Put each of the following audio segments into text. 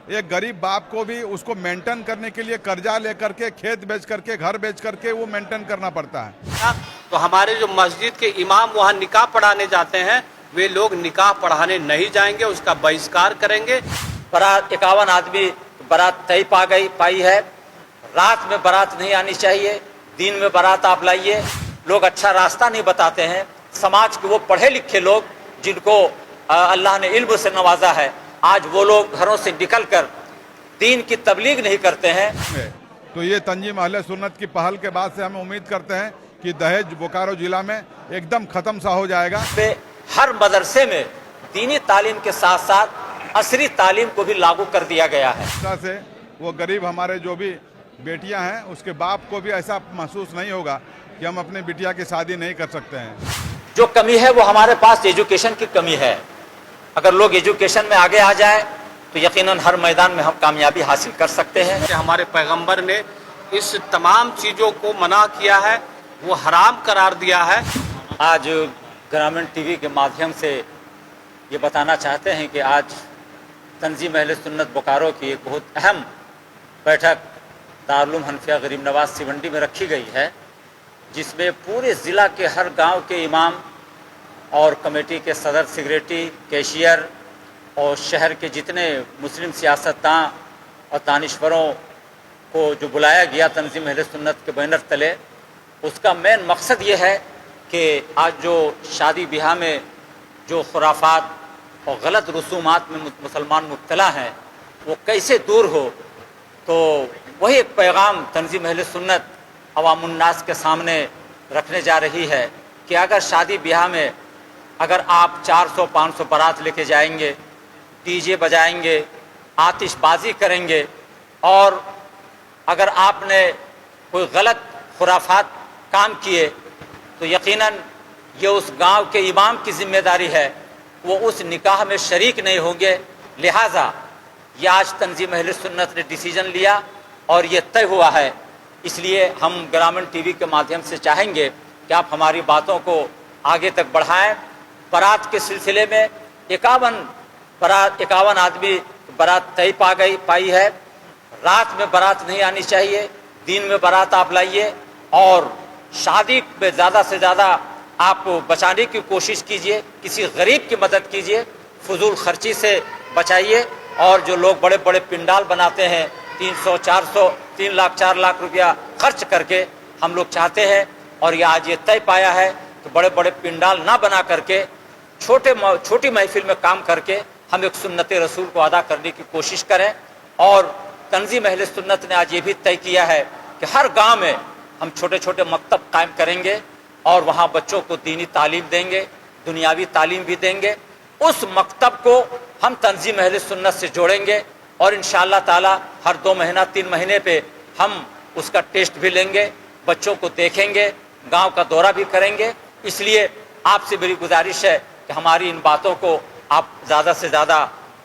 एक गरीब बाप को भी उसको मेंटेन करने के लिए कर्जा लेकर के, खेत बेच करके, घर बेच करके वो मेंटेन करना पड़ता है। तो हमारे जो मस्जिद के इमाम वहाँ निकाह पढ़ाने जाते हैं, वे लोग निकाह पढ़ाने नहीं जाएंगे, उसका बहिष्कार करेंगे। बारात 51 आदमी बारात तय पाई है। रात में बारात नहीं आनी चाहिए, दिन में बारात आप लाइए। लोग अच्छा रास्ता नहीं बताते हैं। समाज के वो पढ़े लिखे लोग जिनको अल्लाह ने इल्म से नवाजा है, आज वो लोग घरों से निकलकर दीन की तबलीग नहीं करते हैं। तो ये तंजीम अहले सुन्नत की पहल के बाद से हम उम्मीद करते हैं कि दहेज बोकारो जिला में एकदम खत्म सा हो जाएगा। हर मदरसे में दीनी तालीम के साथ साथ असरी तालीम को भी लागू कर दिया गया है। से वो गरीब हमारे जो भी बेटियां हैं उसके बाप को भी ऐसा महसूस नहीं होगा कि हम अपने बिटिया की शादी नहीं कर सकते हैं। जो कमी है वो हमारे पास एजुकेशन की कमी है। अगर लोग एजुकेशन में आगे आ जाए तो यकीनन हर मैदान में हम कामयाबी हासिल कर सकते हैं। हमारे पैगंबर ने इस तमाम चीज़ों को मना किया है, वो हराम करार दिया है। आज ग्रामीण टीवी के माध्यम से ये बताना चाहते हैं कि आज तंजीम अहले सुन्नत बोकारो की एक बहुत अहम बैठक दारुल हनफिया गरीब नवाज सिवंडी में रखी गई है, जिसमें पूरे ज़िला के हर गांव के इमाम और कमेटी के सदर, सेक्रेटरी, कैशियर और शहर के जितने मुस्लिम सियासतदां और दानिश्वरों को जो बुलाया गया तंजीम अहले सुन्नत के बैनर तले, उसका मेन मकसद ये है कि आज जो शादी ब्याह में जो खुराफात और गलत रसूमात में मुसलमान मुब्तला हैं वो कैसे दूर हो। तो वही एक पैगाम तंजीम अहले सुन्नत अवामुन्नास के सामने रखने जा रही है कि अगर शादी ब्याह में अगर आप 400-500 बारात लेके जाएंगे, डीजे बजाएंगे, आतिशबाजी करेंगे और अगर आपने कोई गलत खुराफात काम किए तो यकीनन ये उस गांव के इमाम की जिम्मेदारी है, वो उस निकाह में शरीक नहीं होंगे। लिहाजा ये आज तंजीम अहले सुन्नत ने डिसीजन लिया और ये तय हुआ है। इसलिए हम ग्रामीण टीवी के माध्यम से चाहेंगे कि आप हमारी बातों को आगे तक बढ़ाएं। बारात के सिलसिले में 51 आदमी बारात तय पाई है। रात में बारात नहीं आनी चाहिए, दिन में बारात आप लाइए और शादी में ज़्यादा से ज़्यादा आप बचाने की कोशिश कीजिए। किसी गरीब की मदद कीजिए, फजूल खर्ची से बचाइए। और जो लोग बड़े बड़े पिंडाल बनाते हैं 300, 400, 3 लाख 4 लाख रुपया खर्च करके, हम लोग चाहते हैं और ये आज ये तय पाया है कि बड़े बड़े पिंडाल ना बना करके छोटी महफिल में काम करके हम एक सुन्नत रसूल को अदा करने की कोशिश करें। और तंजीम अहले सुन्नत ने आज ये भी तय किया है कि हर गांव में हम छोटे छोटे मकतब कायम करेंगे और वहाँ बच्चों को दीनी तालीम देंगे, दुनियावी तालीम भी देंगे। उस मकतब को हम तंजीम अहले सुन्नत से जोड़ेंगे और इंशाअल्लाह ताला हर 2 महीना 3 महीने पे हम उसका टेस्ट भी लेंगे, बच्चों को देखेंगे, गांव का दौरा भी करेंगे। इसलिए आपसे मेरी गुजारिश है कि हमारी इन बातों को आप ज़्यादा से ज़्यादा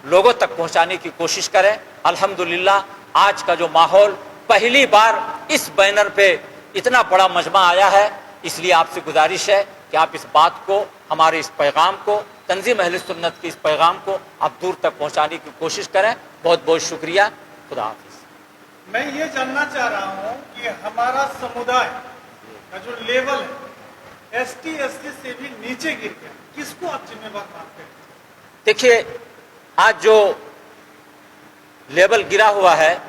लोगों तक पहुंचाने की कोशिश करें। अल्हम्दुलिल्लाह आज का जो माहौल, पहली बार इस बैनर पे इतना बड़ा मजमा आया है, इसलिए आपसे गुजारिश है कि आप इस बात को, हमारे इस पैगाम को, तंजीम अहले सुन्नत के इस पैगाम को आप दूर तक पहुंचाने की कोशिश करें। बहुत बहुत शुक्रिया। खुदा हाफिज। मैं ये जानना चाह रहा हूँ कि हमारा समुदाय का जो लेवल है ST SC से भी नीचे गिर गया, किसको आप जिम्मेवार मानते हैं? देखिए, आज जो लेवल गिरा हुआ है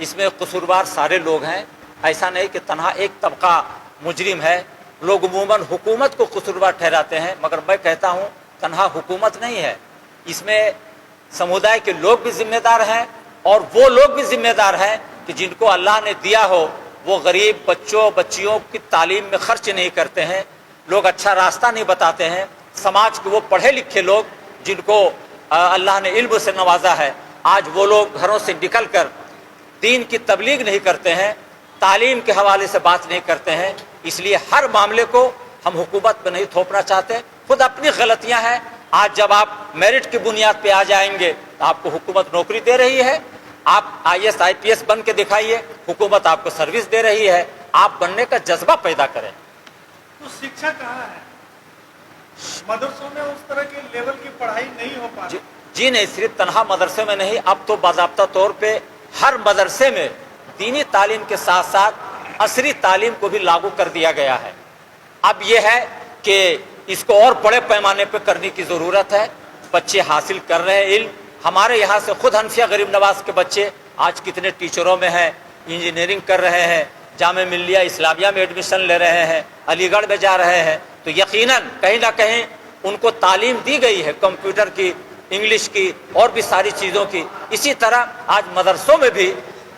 इसमें कसूरवार सारे लोग हैं। ऐसा नहीं कि तन्हा एक तबका मुजरिम है। लोग अमूमन हुकूमत को कसूरवार ठहराते हैं, मगर मैं कहता हूँ तन्हा हुकूमत नहीं है, इसमें समुदाय के लोग भी जिम्मेदार हैं और वो लोग भी जिम्मेदार हैं कि जिनको अल्लाह ने दिया हो वो गरीब बच्चों बच्चियों की तालीम में खर्च नहीं करते हैं, लोग अच्छा रास्ता नहीं बताते हैं। समाज के वो पढ़े लिखे लोग जिनको अल्लाह ने इल्म से नवाजा है, आज वो लोग घरों से निकल कर दीन की तबलीग नहीं करते हैं, तालीम के हवाले से बात नहीं करते हैं। इसलिए हर मामले को हम हुकूमत पर नहीं थोपना चाहते, खुद अपनी गलतियां हैं। आज जब आप मेरिट की बुनियाद पे आ जाएंगे तो आपको हुकूमत नौकरी दे रही है, आप IAS IPS बन के दिखाइए, हुकूमत आपको सर्विस दे रही है, आप बनने का जज्बा पैदा करें। तो शिक्षा कहाँ है? मदरसों में उस तरह के लेवल की पढ़ाई नहीं हो पा रही। जी नहीं, सिर्फ तनहा मदरसे में नहीं, अब तो बाज़ाब्ता तौर पे हर मदरसे में दीनी तालीम के साथ साथ असरी तालीम को भी लागू कर दिया गया है। अब यह है कि इसको और बड़े पैमाने पर करने की ज़रूरत है। बच्चे हासिल कर रहे हैं इल्म। हमारे यहाँ से खुद हनफिया गरीब नवाज के बच्चे आज कितने टीचरों में हैं, इंजीनियरिंग कर रहे हैं, जामे मिल्लिया इस्लामिया में एडमिशन ले रहे हैं, अलीगढ़ में जा रहे हैं। तो यकीनन कहीं ना कहीं उनको तालीम दी गई है, कंप्यूटर की, इंग्लिश की और भी सारी चीज़ों की। इसी तरह आज मदरसों में भी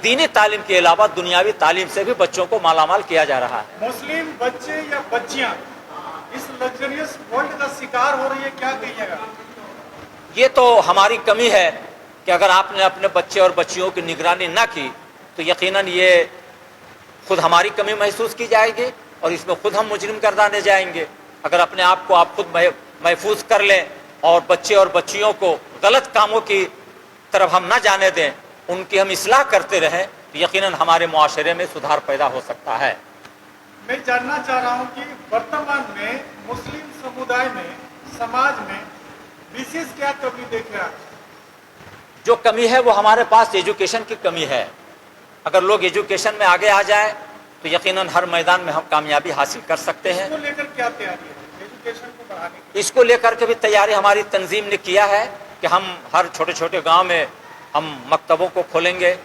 दीनी तालीम के अलावा दुनियावी तालीम से भी बच्चों को मालामाल किया जा रहा है। मुस्लिम बच्चे या बच्चियां इस लग्जरियस वर्ल्ड का शिकार हो रही है, क्या कहिएगा? ये तो हमारी कमी है कि अगर आपने अपने बच्चे और बच्चियों की निगरानी ना की तो यकीनन ये खुद हमारी कमी महसूस की जाएगी और इसमें खुद हम मुजरिम गर्दाने जाएंगे। अगर अपने आप को आप खुद महफूज कर लें और बच्चे और बच्चियों को गलत कामों की तरफ हम ना जाने दें, उनकी हम इस्लाह करते रहें, तो यकीनन हमारे मुआशरे में सुधार पैदा हो सकता है। मैं जानना चाह रहा हूं कि वर्तमान में मुस्लिम समुदाय में, समाज में विशेष क्या कमी देख रहा है? जो कमी है वो हमारे पास एजुकेशन की कमी है। अगर लोग एजुकेशन में आगे आ जाए तो यकीनन हर मैदान में हम कामयाबी हासिल कर सकते हैं। इसको लेकर क्या तैयारी है एजुकेशन को बढ़ाने की? इसको लेकर के भी तैयारी हमारी तंजीम ने किया है कि हम हर छोटे छोटे गांव में हम मकतबों को खोलेंगे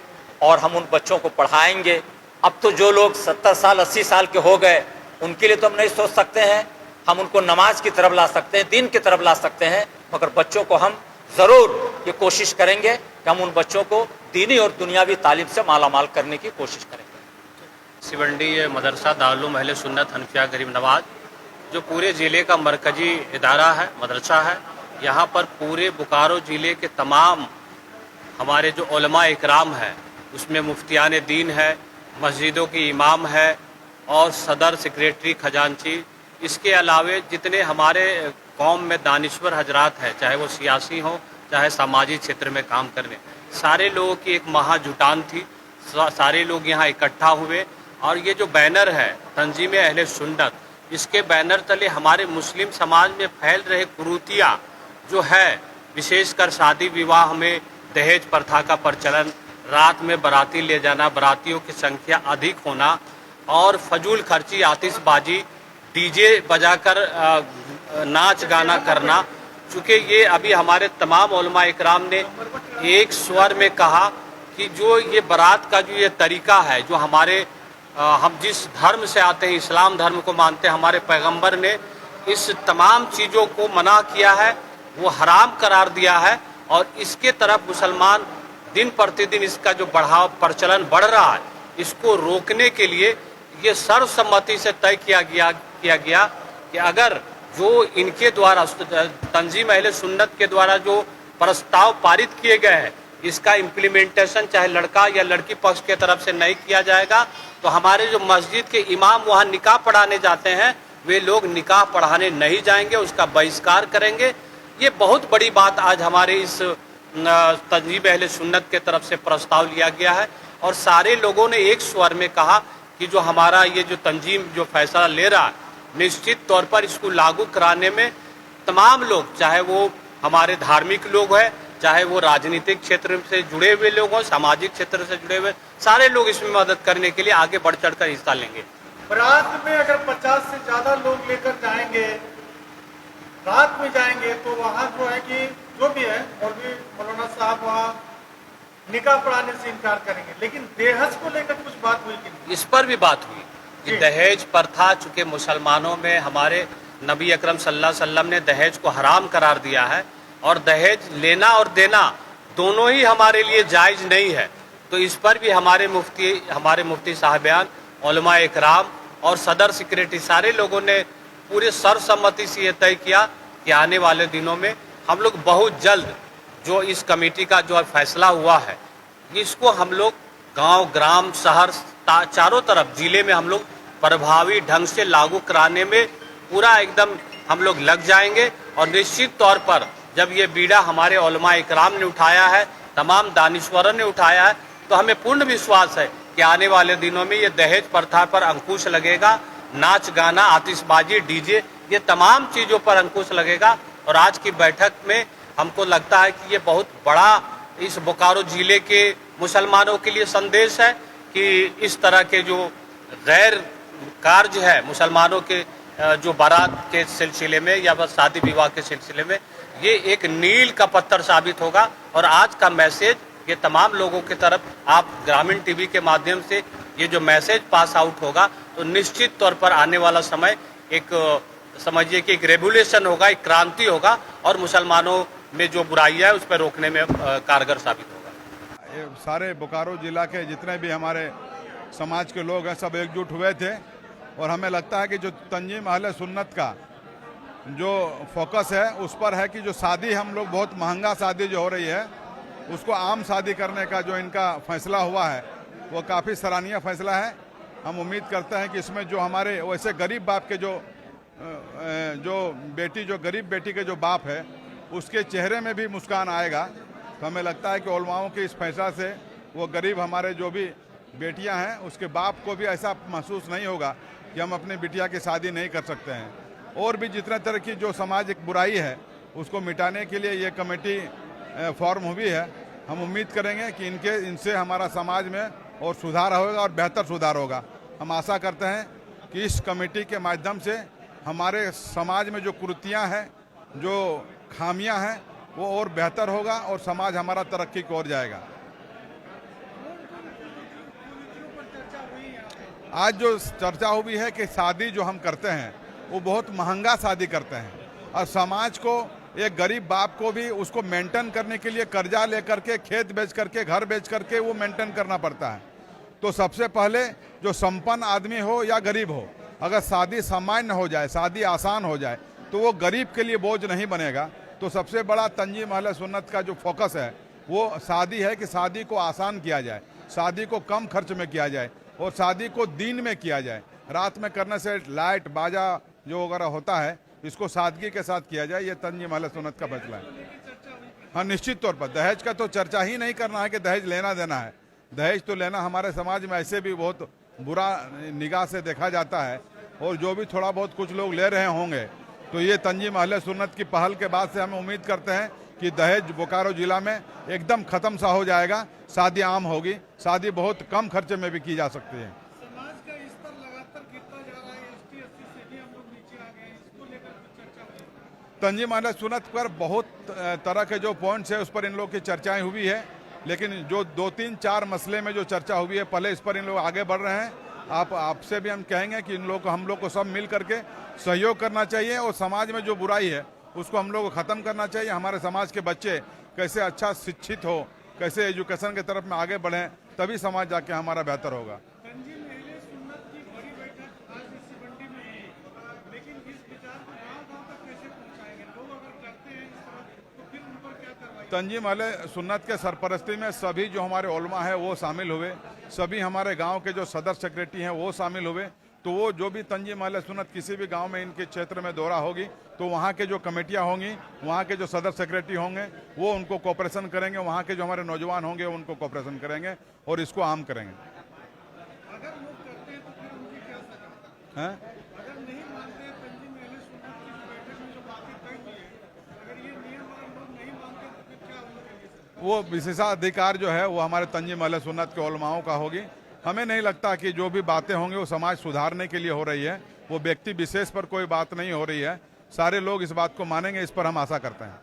और हम उन बच्चों को पढ़ाएंगे। अब तो जो लोग 70 साल 80 साल के हो गए उनके लिए तो हम नहीं सोच सकते हैं, हम उनको नमाज की तरफ ला सकते हैं, दीन की तरफ ला सकते हैं, मगर बच्चों को हम ज़रूर ये कोशिश करेंगे कि हम उन बच्चों को दीनी और दुनियावी तालीम से मालामाल करने की कोशिश करेंगे। सिवंडी ये मदरसा दारुल उलूम अहले सुन्नत हनफिया गरीब नवाज जो पूरे ज़िले का मरकजी इदारा है, मदरसा है। यहाँ पर पूरे बोकारो ज़िले के तमाम हमारे जो उलमा इकराम है, उसमें मुफ्तियान दीन है, मस्जिदों की इमाम है और सदर सेक्रेटरी खजांची, इसके अलावे जितने हमारे कौम में दानिश्वर हजरात हैं, चाहे वो सियासी हों चाहे सामाजिक क्षेत्र में काम करने, सारे लोगों की एक महाजुटान थी। सारे लोग यहाँ इकट्ठा हुए और ये जो बैनर है तंजीम अहले सुन्नत, इसके बैनर तले हमारे मुस्लिम समाज में फैल रहे कुरीतियाँ जो है, विशेषकर शादी विवाह में दहेज प्रथा का प्रचलन, रात में बाराती ले जाना, बारातियों की संख्या अधिक होना और फजूल खर्ची, आतिशबाजी, डीजे बजाकर नाच गाना करना। चूँकि ये अभी हमारे तमाम उलमा इकराम ने एक स्वर में कहा कि जो ये बारात का जो ये तरीका है, जो हमारे हम जिस धर्म से आते हैं, इस्लाम धर्म को मानते हैं, हमारे पैगंबर ने इस तमाम चीज़ों को मना किया है, वो हराम करार दिया है और इसके तरफ मुसलमान दिन प्रतिदिन इसका जो प्रचलन बढ़ रहा है, इसको रोकने के लिए ये सर्वसम्मति से तय किया गया कि अगर जो इनके द्वारा तंजीम अहले सुन्नत के द्वारा जो प्रस्ताव पारित किए गए हैं, इसका इम्प्लीमेंटेशन चाहे लड़का या लड़की पक्ष के तरफ से नहीं किया जाएगा तो हमारे जो मस्जिद के इमाम वहाँ निकाह पढ़ाने जाते हैं, वे लोग निकाह पढ़ाने नहीं जाएंगे, उसका बहिष्कार करेंगे। ये बहुत बड़ी बात आज हमारे इस तंजीम अहले सुन्नत के तरफ से प्रस्ताव लिया गया है और सारे लोगों ने एक स्वर में कहा कि जो हमारा ये जो तंजीम जो फैसला ले रहा है, निश्चित तौर पर इसको लागू कराने में तमाम लोग, चाहे वो हमारे धार्मिक लोग हैं, चाहे वो राजनीतिक क्षेत्र से जुड़े हुए लोग हों, सामाजिक क्षेत्र से जुड़े हुए, सारे लोग इसमें मदद करने के लिए आगे बढ़ चढ़कर हिस्सा लेंगे। रात में अगर 50 से ज्यादा लोग लेकर जाएंगे, रात में जाएंगे तो वहाँ जो है कि जो भी है मौलवी मौलाना साहब वहाँ निकाह पढ़ाने से इनकार करेंगे, लेकिन दहेज को लेकर कुछ बात हुई कि नहीं? इस पर भी बात हुई कि दहेज प्रथा, चूँकि मुसलमानों में हमारे नबी अकरम सल्लल्लाहु अलैहि वसल्लम ने दहेज को हराम करार दिया है और दहेज लेना और देना दोनों ही हमारे लिए जायज़ नहीं है। तो इस पर भी हमारे मुफ्ती साहिबान, उलमा इकराम और सदर सेक्रेटरी, सारे लोगों ने पूरे सर्वसम्मति से ये तय किया कि आने वाले दिनों में हम लोग बहुत जल्द जो इस कमेटी का जो फैसला हुआ है, इसको हम लोग गांव, ग्राम, शहर, चारों तरफ ज़िले में हम लोग प्रभावी ढंग से लागू कराने में पूरा एकदम हम लोग लग जाएंगे। और निश्चित तौर पर जब ये बीड़ा हमारे उलमा इकराम ने उठाया है, तमाम दानिश्वरों ने उठाया है, तो हमें पूर्ण विश्वास है कि आने वाले दिनों में ये दहेज प्रथा पर अंकुश लगेगा, नाच गाना, आतिशबाजी, डीजे, ये तमाम चीज़ों पर अंकुश लगेगा। और आज की बैठक में हमको लगता है कि ये बहुत बड़ा इस बोकारो जिले के मुसलमानों के लिए संदेश है कि इस तरह के जो गैर कार्य है मुसलमानों के जो बारात के सिलसिले में या बस शादी विवाह के सिलसिले में, ये एक नील का पत्थर साबित होगा। और आज का मैसेज ये तमाम लोगों की तरफ आप ग्रामीण टीवी के माध्यम से ये जो मैसेज पास आउट होगा तो निश्चित तौर पर आने वाला समय एक समझिए कि एक रेवोल्यूशन होगा, एक क्रांति होगा और मुसलमानों में जो बुराई है उस पर रोकने में कारगर साबित होगा। ये सारे बोकारो जिला के जितने भी हमारे समाज के लोग हैं सब एकजुट हुए थे और हमें लगता है कि जो तंजीम अहले सुन्नत का जो फोकस है उस पर है कि जो शादी हम लोग बहुत महंगा शादी जो हो रही है उसको आम शादी करने का जो इनका फैसला हुआ है वो काफ़ी सराहनीय फैसला है। हम उम्मीद करते हैं कि इसमें जो हमारे वैसे गरीब बाप के जो गरीब बेटी के जो बाप है उसके चेहरे में भी मुस्कान आएगा। तो हमें लगता है कि उलमाओं के इस फैसला से वो गरीब हमारे जो भी बेटियां हैं उसके बाप को भी ऐसा महसूस नहीं होगा कि हम अपनी बिटिया की शादी नहीं कर सकते हैं। और भी जितने तरह की जो सामाजिक बुराई है उसको मिटाने के लिए ये कमेटी फॉर्म हुई है। हम उम्मीद करेंगे कि इनसे हमारा समाज में और सुधार होगा और बेहतर सुधार होगा। हम आशा करते हैं कि इस कमेटी के माध्यम से हमारे समाज में जो कुरीतियाँ हैं, जो खामियां हैं, वो और बेहतर होगा और समाज हमारा तरक्की की ओर जाएगा। आज जो चर्चा हुई है कि शादी जो हम करते हैं वो बहुत महंगा शादी करते हैं और समाज को एक गरीब बाप को भी उसको मेंटेन करने के लिए कर्जा लेकर के खेत बेच करके घर बेच करके वो मेंटेन करना पड़ता है। तो सबसे पहले जो संपन्न आदमी हो या गरीब हो, अगर शादी सामान्य हो जाए, शादी आसान हो जाए तो वो गरीब के लिए बोझ नहीं बनेगा। तो सबसे बड़ा तंजीम अहले सुन्नत का जो फोकस है वो शादी है कि शादी को आसान किया जाए, शादी को कम खर्च में किया जाए और शादी को दिन में किया जाए। रात में करने से लाइट बाजा जो वगैरह होता है इसको सादगी के साथ किया जाए। ये तंजीम अहले सुन्नत का फैसला है। हाँ, निश्चित तौर पर दहेज का तो चर्चा ही नहीं करना है कि दहेज लेना देना है। दहेज तो लेना हमारे समाज में ऐसे भी बहुत बुरा निगाह से देखा जाता है और जो भी थोड़ा बहुत कुछ लोग ले रहे होंगे तो ये तंजीम अहले सुन्नत की पहल के बाद से हम उम्मीद करते हैं कि दहेज बोकारो जिला में एकदम ख़त्म सा हो जाएगा, शादी आम होगी, शादी बहुत कम खर्चे में भी की जा सकती है। समाज का स्तर लगातार गिरता जा रहा है, ST SC से भी हम लोग नीचे आ गए हैं, इसको लेकर कुछ चर्चा हुई? तंजीम अहले सुन्नत पर बहुत तरह के जो पॉइंट्स है उस पर इन लोग की चर्चाएं हुई है, लेकिन जो 2-3-4 मसले में जो चर्चा हुई है पहले इस पर इन लोग आगे बढ़ रहे हैं। आपसे भी हम कहेंगे कि हम लोग को सब मिल करके सहयोग करना चाहिए और समाज में जो बुराई है उसको हम लोग को ख़त्म करना चाहिए। हमारे समाज के बच्चे कैसे अच्छा शिक्षित हो, कैसे एजुकेशन की तरफ में आगे बढ़ें, तभी समाज जाके हमारा बेहतर होगा। तंजीम अहले सुन्नत की बड़ी बैठक आज इसी मंडी में हुई, लेकिन इस विचार को गांव-गांव तक कैसे पहुंचाएंगे? लोग अगर करते हैं इस तरह तो फिर उन पर क्या कार्रवाई? तंजीम अहले सुन्नत के सरपरस्ती में सभी जो हमारे उलमा है वो शामिल हुए, सभी हमारे गांव के जो सदर सेक्रेटरी हैं वो शामिल हुए। तो वो जो भी तंजीम अहले सुन्नत किसी भी गांव में इनके क्षेत्र में दौरा होगी तो वहाँ के जो कमेटियाँ होंगी, वहाँ के जो सदर सेक्रेटरी होंगे वो उनको कोऑपरेशन करेंगे, वहाँ के जो हमारे नौजवान होंगे उनको कोऑपरेशन करेंगे और इसको आम करेंगे। अगर लोग करते हैं तो फिर उनकी क्या सजा? हैं? अगर नहीं मानते हैं तंजीम अहले सुन्नत की जो बैठक में जो बातें तय हुई है, अगर ये नियम अगर लोग नहीं मानते तो फिर क्या उनके लिए सजा? वो विशेषाधिकार जो है वो हमारे तंजीम अहले सुन्नत के उलमाओं का होगी। हमें नहीं लगता कि जो भी बातें होंगी वो समाज सुधारने के लिए हो रही है, वो व्यक्ति विशेष पर कोई बात नहीं हो रही है। सारे लोग इस बात को मानेंगे, इस पर हम आशा करते हैं।